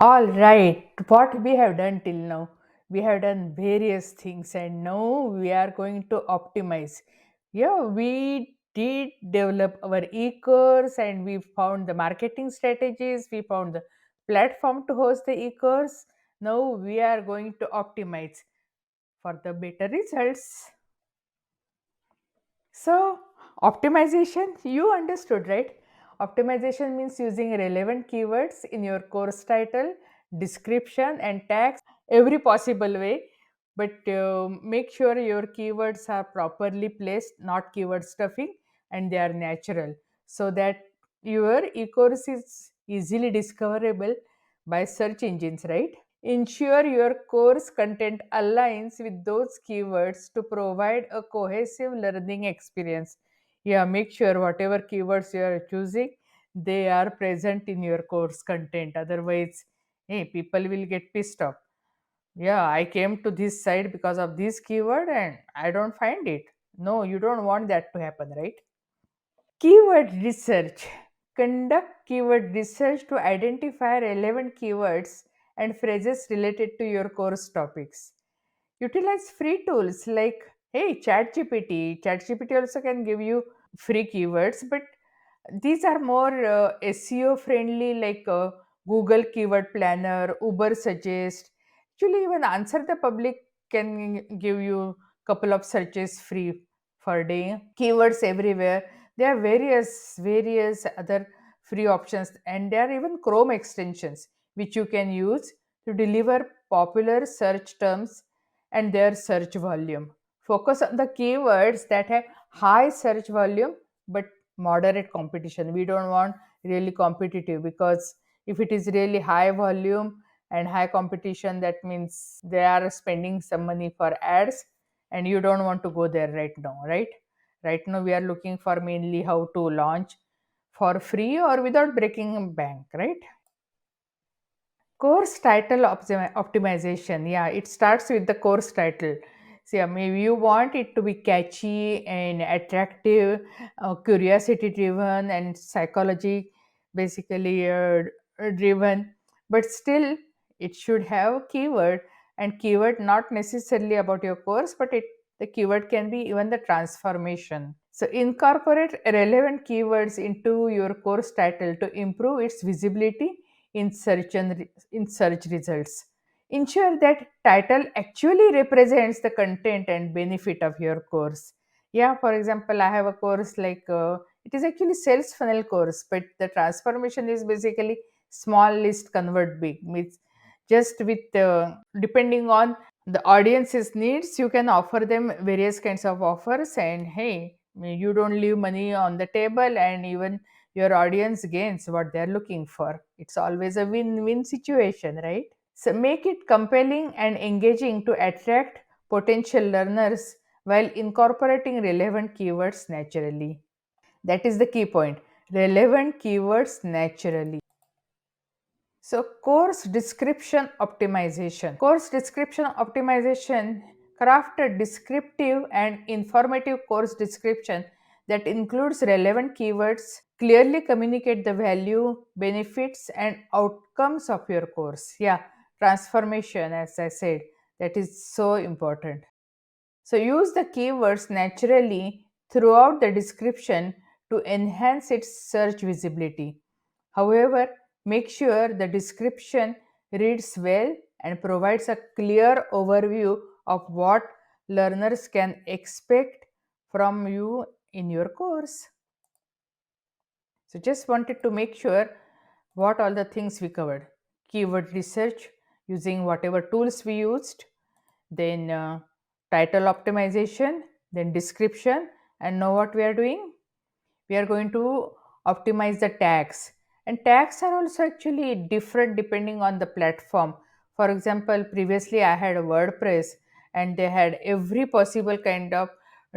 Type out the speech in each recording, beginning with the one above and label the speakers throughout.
Speaker 1: All right, what we have done till now, we have done various things, and now we are going to optimize. Yeah, we did develop our e-course and we found the marketing strategies, we found the platform to host the e-course. Now we are going to optimize for the better results. So, optimization, you understood, right? Optimization means using relevant keywords in your course title, description, and tags every possible way. But make sure your keywords are properly placed, not keyword stuffing, and they are natural so that your e course is easily discoverable by search engines, right? Ensure your course content aligns with those keywords to provide a cohesive learning experience. Yeah, make sure whatever keywords you are choosing, they are present in your course content. Otherwise, hey, people will get pissed off. Yeah, I came to this site because of this keyword and I don't find it. No, you don't want that to happen, right? Keyword research. Conduct keyword research to identify relevant keywords and phrases related to your course topics. Utilize free tools like, hey, ChatGPT. ChatGPT also can give you free keywords, but these are more SEO friendly, like Google Keyword Planner, Uber Suggest. Actually, even Answer the Public can give you couple of searches free per day. Keywords everywhere. There are various other free options, and there are even Chrome extensions which you can use to deliver popular search terms and their search volume. Focus on the keywords that have high search volume but moderate competition. We don't want really competitive, because if it is really high volume and high competition, that means they are spending some money for ads and you don't want to go there right now, right? Right now we are looking for mainly how to launch for free or without breaking a bank, right? Course title optimization. Yeah, it starts with the course title. So, yeah, maybe you want it to be catchy and attractive, curiosity driven, and psychology basically driven. But still, it should have keyword, and keyword not necessarily about your course, but the keyword can be even the transformation. So, incorporate relevant keywords into your course title to improve its visibility in in search results. Ensure that title actually represents the content and benefit of your course. Yeah, for example, I have a course like it is actually sales funnel course, but the transformation is basically small list convert big. Means just with depending on the audience's needs, you can offer them various kinds of offers, and hey, you don't leave money on the table, and even your audience gains what they're looking for. It's always a win-win situation, right? So make it compelling and engaging to attract potential learners while incorporating relevant keywords naturally. That is the key point. Relevant keywords naturally. So, course description optimization. Course description optimization, craft a descriptive and informative course description that includes relevant keywords, clearly communicate the value, benefits, and outcomes of your course. Yeah, transformation, as I said, that is so important. So, use the keywords naturally throughout the description to enhance its search visibility. However, make sure the description reads well and provides a clear overview of what learners can expect from you in your course. So, just wanted to make sure what all the things we covered: keyword research using whatever tools we used, then title optimization, then description, and now what we are doing? We are going to optimize the tags. And tags are also actually different depending on the platform. For example, previously I had a WordPress and they had every possible kind of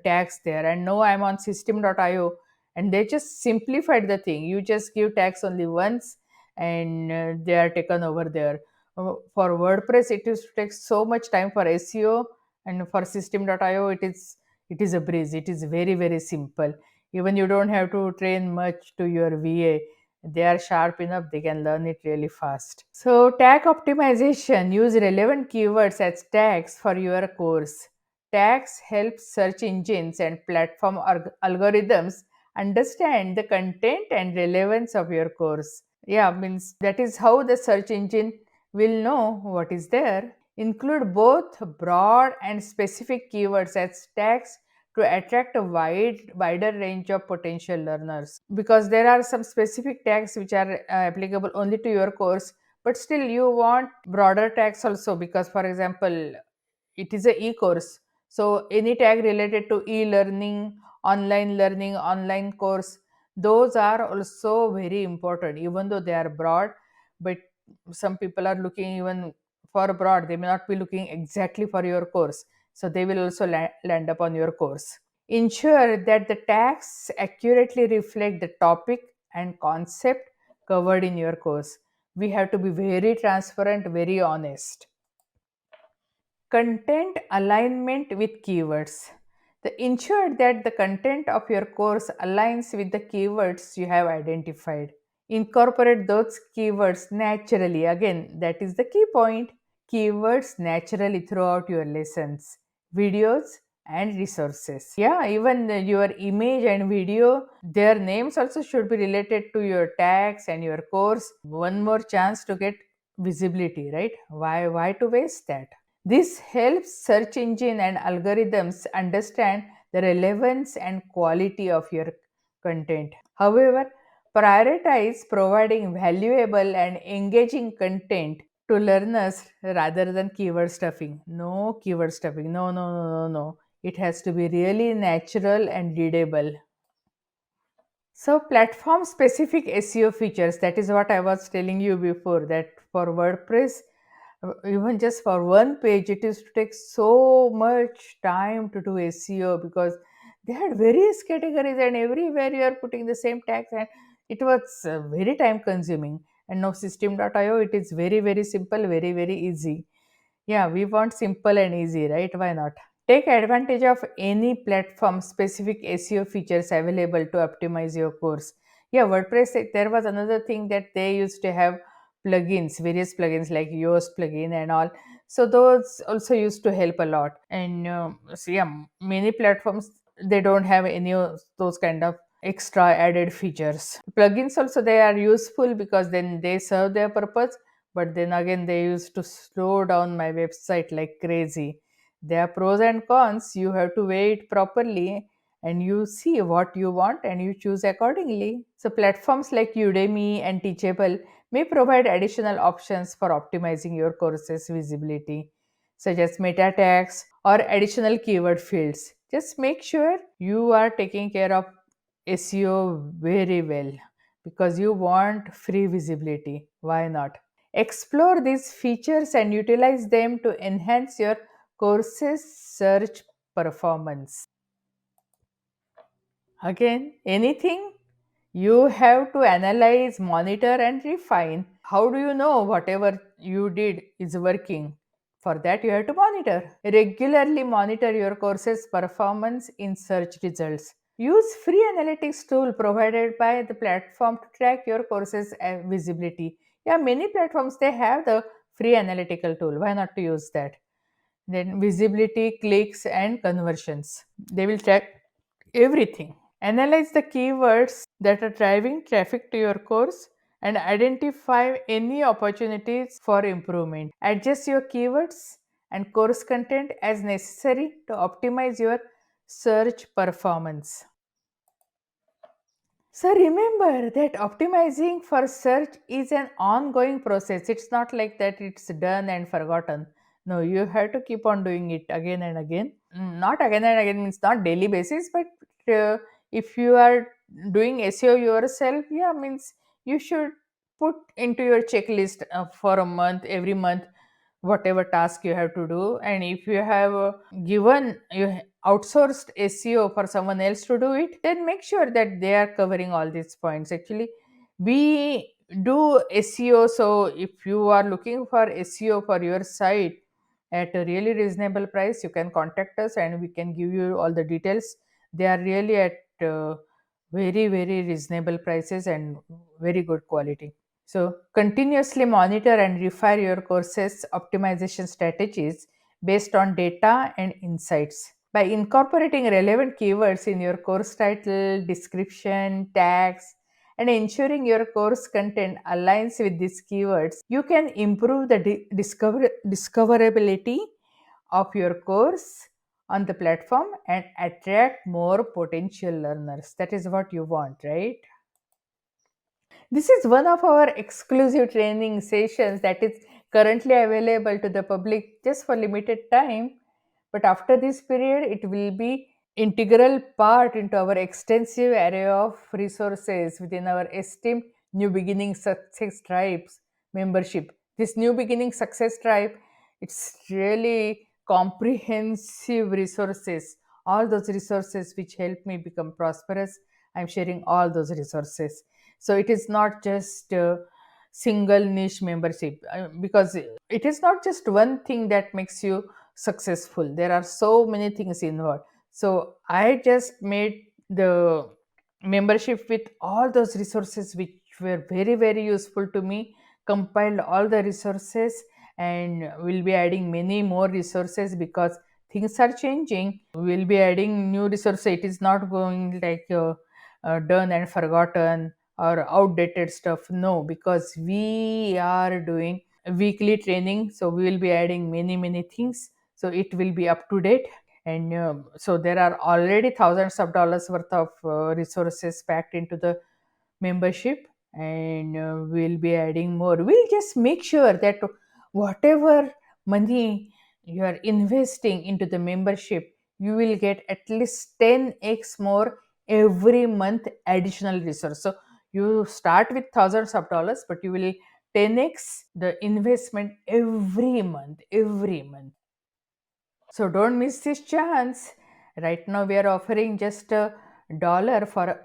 Speaker 1: tags there, and now I'm on system.io and they just simplified the thing. You just give tags only once and they are taken over there. For WordPress it used to take so much time for SEO, and for system.io it is a breeze. It is very simple. Even you don't have to train much to your VA. They are sharp enough, they can learn it really fast. So, tag optimization, use relevant keywords as tags for your course. Tags help search engines and platform algorithms understand the content and relevance of your course. Yeah, means that is how the search engine will know what is there. Include both broad and specific keywords as tags to attract a wider range of potential learners, because there are some specific tags which are applicable only to your course, but still you want broader tags also, because for example it is a e-course, so any tag related to e-learning, online course, those are also very important, even though they are broad. But some people are looking even for broad, they may not be looking exactly for your course, so they will also land up on your course. Ensure that the tags accurately reflect the topic and concept covered in your course. We have to be very transparent, very honest. Content alignment with keywords. Ensure that the content of your course aligns with the keywords you have identified. Incorporate those keywords naturally. Again, that is the key point. Keywords naturally throughout your lessons, videos, and resources. Yeah, even your image and video, their names also should be related to your tags and your course. One more chance to get visibility, right? Why to waste that? This helps search engine and algorithms understand the relevance and quality of your content. However, prioritize providing valuable and engaging content to learners rather than keyword stuffing. No keyword stuffing. No, no, no, no, no. It has to be really natural and readable. So, platform specific SEO features, that is what I was telling you before, that for WordPress, even just for one page, it is to take so much time to do SEO, because they had various categories and everywhere you are putting the same tags, and it was very time consuming. And now system.io, it is very, very simple, very, very easy. Yeah, we want simple and easy, right? Why not? Take advantage of any platform specific SEO features available to optimize your course. Yeah, WordPress, there was another thing that they used to have plugins, various plugins like Yoast plugin and all. So those also used to help a lot. And so yeah, many platforms, they don't have any of those kind of extra added features. Plugins also, they are useful because then they serve their purpose, but then again they used to slow down my website like crazy. There are pros and cons. You have to weigh it properly and you see what you want and you choose accordingly. So, platforms like Udemy and Teachable may provide additional options for optimizing your course's visibility, such as meta tags or additional keyword fields. Just make sure you are taking care of SEO very well, because you want free visibility. Why not? Explore these features and utilize them to enhance your course's search performance. Again, anything you have to analyze, monitor, and refine. How do you know whatever you did is working? For that, you have to monitor. Regularly monitor your course's performance in search results. Use free analytics tool provided by the platform to track your course's visibility. Yeah, many platforms, they have the free analytical tool. Why not to use that? Then visibility, clicks, and conversions. They will track everything. Analyze the keywords that are driving traffic to your course and identify any opportunities for improvement. Adjust your keywords and course content as necessary to optimize your search performance. So remember that optimizing for search is an ongoing process. It's not like that it's done and forgotten. No, you have to keep on doing it again and again. Not again and again means not daily basis, but if you are doing SEO yourself, yeah, means you should put into your checklist for a month, every month, whatever task you have to do. And if you have given you outsourced SEO for someone else to do it, then make sure that they are covering all these points. Actually, we do SEO, so if you are looking for SEO for your site at a really reasonable price, you can contact us and we can give you all the details. They are really at very, very reasonable prices and very good quality. So, continuously monitor and refine your courses optimization strategies based on data and insights. By incorporating relevant keywords in your course title, description, tags, and ensuring your course content aligns with these keywords, you can improve the discoverability of your course on the platform and attract more potential learners. That is what you want, right? This is one of our exclusive training sessions that is currently available to the public just for limited time. But after this period, it will be integral part into our extensive array of resources within our esteemed New Beginning Success Tribes membership. This New Beginning Success Tribe, it's really comprehensive resources. All those resources which help me become prosperous, I'm sharing all those resources. So it is not just a single niche membership, because it is not just one thing that makes you successful. There are so many things involved. So I just made the membership with all those resources which were very, very useful to me, compiled all the resources, and we'll be adding many more resources because things are changing. We'll be adding new resources. It is not going like done and forgotten or outdated stuff. No, because we are doing weekly training, so we will be adding many, many things, so it will be up to date. And so there are already thousands of dollars worth of resources packed into the membership, and we'll be adding more. We'll just make sure that whatever money you are investing into the membership, you will get at least 10x more every month additional resource. So you start with thousands of dollars, but you will 10x the investment every month. So don't miss this chance. Right now we are offering just $1 for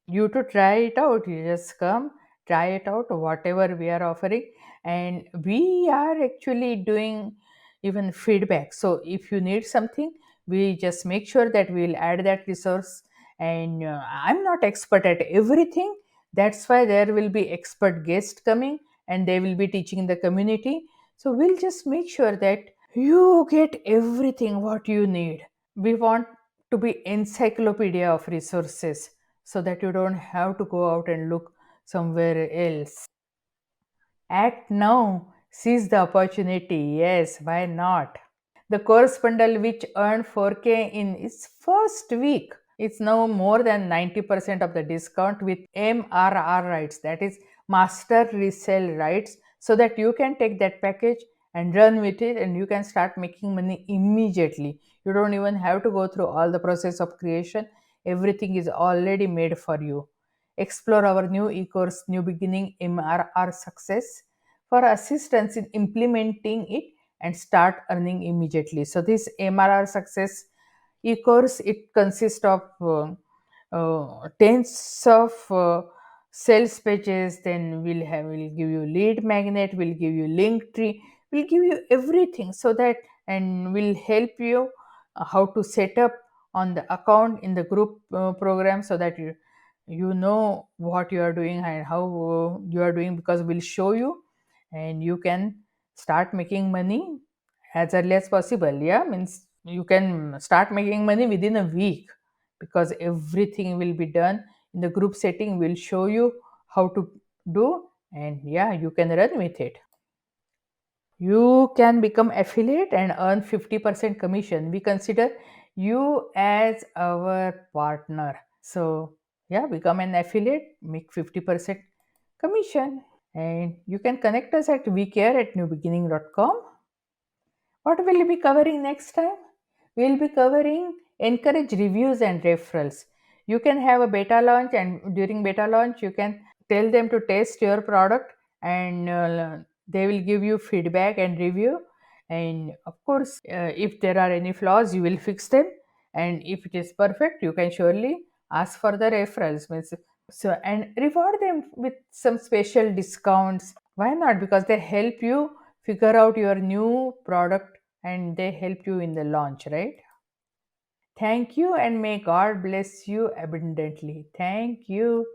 Speaker 1: you to try it out. You just come, try it out, whatever we are offering. And we are actually doing even feedback. So if you need something, we just make sure that we'll add that resource. And I'm not expert at everything. That's why there will be expert guests coming and they will be teaching the community. So we'll just make sure that you get everything what you need. We want to be encyclopedia of resources so that you don't have to go out and look somewhere else. Act now, seize the opportunity. Yes, why not? The course bundle which earned 4K in its first week, it's now more than 90% of the discount with MRR rights, that is master resale rights, so that you can take that package and run with it and you can start making money immediately. You don't even have to go through all the process of creation. Everything is already made for you. Explore our new e-course New Beginning MRR Success for assistance in implementing it and start earning immediately. So this MRR Success e-course, it consists of tens of sales pages. Then we'll give you lead magnet, we'll give you link tree, we'll give you everything, so that, and we'll help you how to set up on the account in the group program, so that you know what you are doing and how you are doing, because we'll show you and you can start making money as early as possible. Yeah, means you can start making money within a week, because everything will be done in the group setting. We'll show you how to do, and yeah, you can run with it. You can become affiliate and earn 50% commission. We consider you as our partner. So yeah, become an affiliate, make 50% commission. And you can connect us at weCare at newbeginning.com. What will we be covering next time? We'll be covering encourage reviews and referrals. You can have a beta launch, and during beta launch, you can tell them to test your product, and they will give you feedback and review. And of course, if there are any flaws, you will fix them. And if it is perfect, you can surely ask for the referrals. So, and reward them with some special discounts. Why not? Because they help you figure out your new product and they help you in the launch, right? Thank you, and may God bless you abundantly. Thank you.